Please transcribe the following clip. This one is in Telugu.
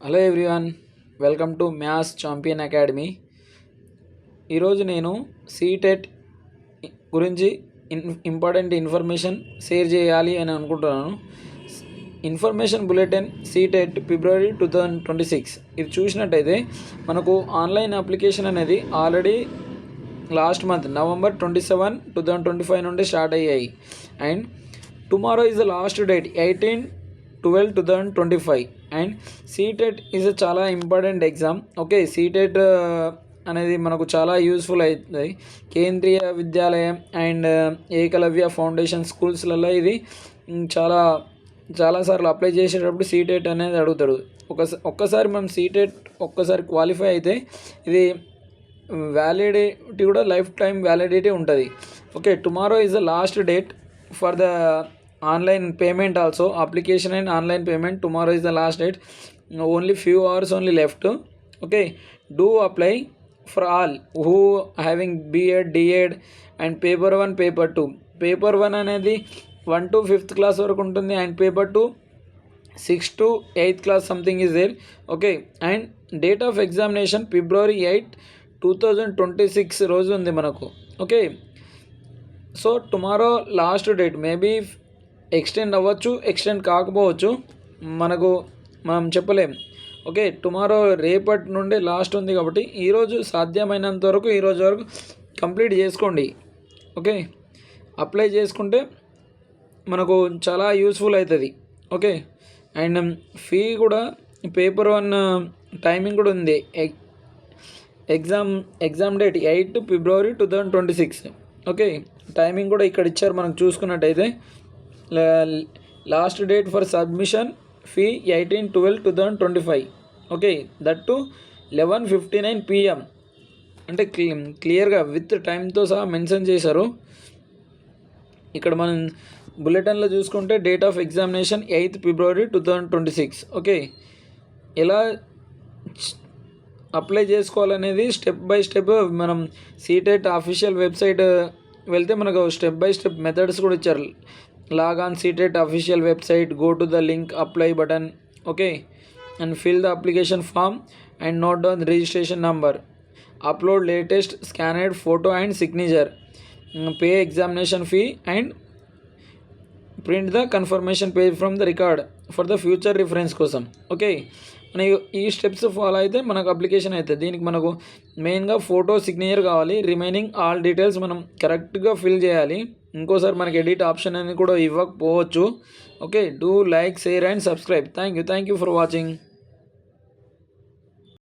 Hello everyone, welcome to maths champion academy. ఈరోజు నేను సీటెట్ గురించి ఇంపార్టెంట్ ఇన్ఫర్మేషన్ షేర్ చేయాలి అని అనుకుంటున్నాను. ఇన్ఫర్మేషన్ బులెటిన్ సీటెట్ February 2026 ఇది చూసినట్టయితే మనకు ఆన్లైన్ అప్లికేషన్ అనేది ఆల్రెడీ లాస్ట్ మంత్ November 27, 2025 నుండి స్టార్ట్ అయ్యాయి. And tomorrow is the last date 18/12/2025. And CTET is చాలా ఇంపార్టెంట్ ఎగ్జామ్. ఓకే, సీటెట్ అనేది మనకు చాలా యూస్ఫుల్ అవుతుంది. కేంద్రీయ విద్యాలయం అండ్ ఏకలవ్య ఫౌండేషన్ స్కూల్స్లలో ఇది చాలాసార్లు అప్లై చేసేటప్పుడు సీటెట్ అనేది అడుగుతాడు. ఒక్కసారి మనం సీటెట్ క్వాలిఫై అయితే ఇది వ్యాలిడిటీ కూడా లైఫ్ టైం వ్యాలిడిటీ ఉంటుంది. Okay, tomorrow is the last date for the online payment also, application and online payment. Tomorrow is the last date, only few hours only left. Okay, do apply for all who having B.Ed, D.Ed and paper 1, paper 2. paper 1 అనేది 1 to 5th class వరకు ఉంటుంది and paper 2 6th to 8th class something is there. Okay, and date of examination February 8, 2026 రోజు ఉంది మనకు. Okay, so tomorrow last date, maybe extend అవ్వచ్చు, ఎక్స్టెండ్ కాకపోవచ్చు, మనం చెప్పలేం. ఓకే, టుమారో రేపటి నుండి లాస్ట్ ఉంది కాబట్టి ఈరోజు సాధ్యమైనంత వరకు ఈరోజు వరకు కంప్లీట్ చేసుకోండి. ఓకే, అప్లై చేసుకుంటే మనకు చాలా యూస్ఫుల్ అవుతుంది. ఓకే, అండ్ ఫీ కూడా పేపర్ 1 టైమింగ్ కూడా ఉంది. Exam date 8 February 2026. Okay, timing కూడా ఇక్కడ ఇచ్చారు. మనం చూసుకున్నట్టయితే last date for submission fee 18/12/2025. Okay, that to 11:59 PM అంటే క్లియర్గా విత్ టైంతో సహా మెన్షన్ చేశారు. ఇక్కడ మనం బులెటిన్లో చూసుకుంటే date of examination 8th February 2026. Okay, ఎలా అప్లై చేసుకోవాలనేది స్టెప్ బై స్టెప్ మనం సీటెట్ అఫీషియల్ వెబ్సైట్ వెళ్తే మనకు స్టెప్ బై స్టెప్ మెథడ్స్ కూడా ఇచ్చారు. log on CTET official website, go to the link, apply button. Okay, and fill the application form and note down the registration number, upload latest scanned photo and signature, pay examination fee and print the confirmation page from the record for the future reference కోసం. ఓకే, మన ఈ స్టెప్స్ ఫాలో అయితే మనకు అప్లికేషన్ అవుతుంది. దీనికి మనకు మెయిన్గా ఫోటో, సిగ్నేచర్ కావాలి. రిమైనింగ్ ఆల్ డీటెయిల్స్ మనం కరెక్ట్గా ఫిల్ చేయాలి. ఇంకోసారి మనకి ఎడిట్ ఆప్షన్ అనేది కూడా ఇవ్వకపోవచ్చు. Okay, do like, share and subscribe. Thank you for watching.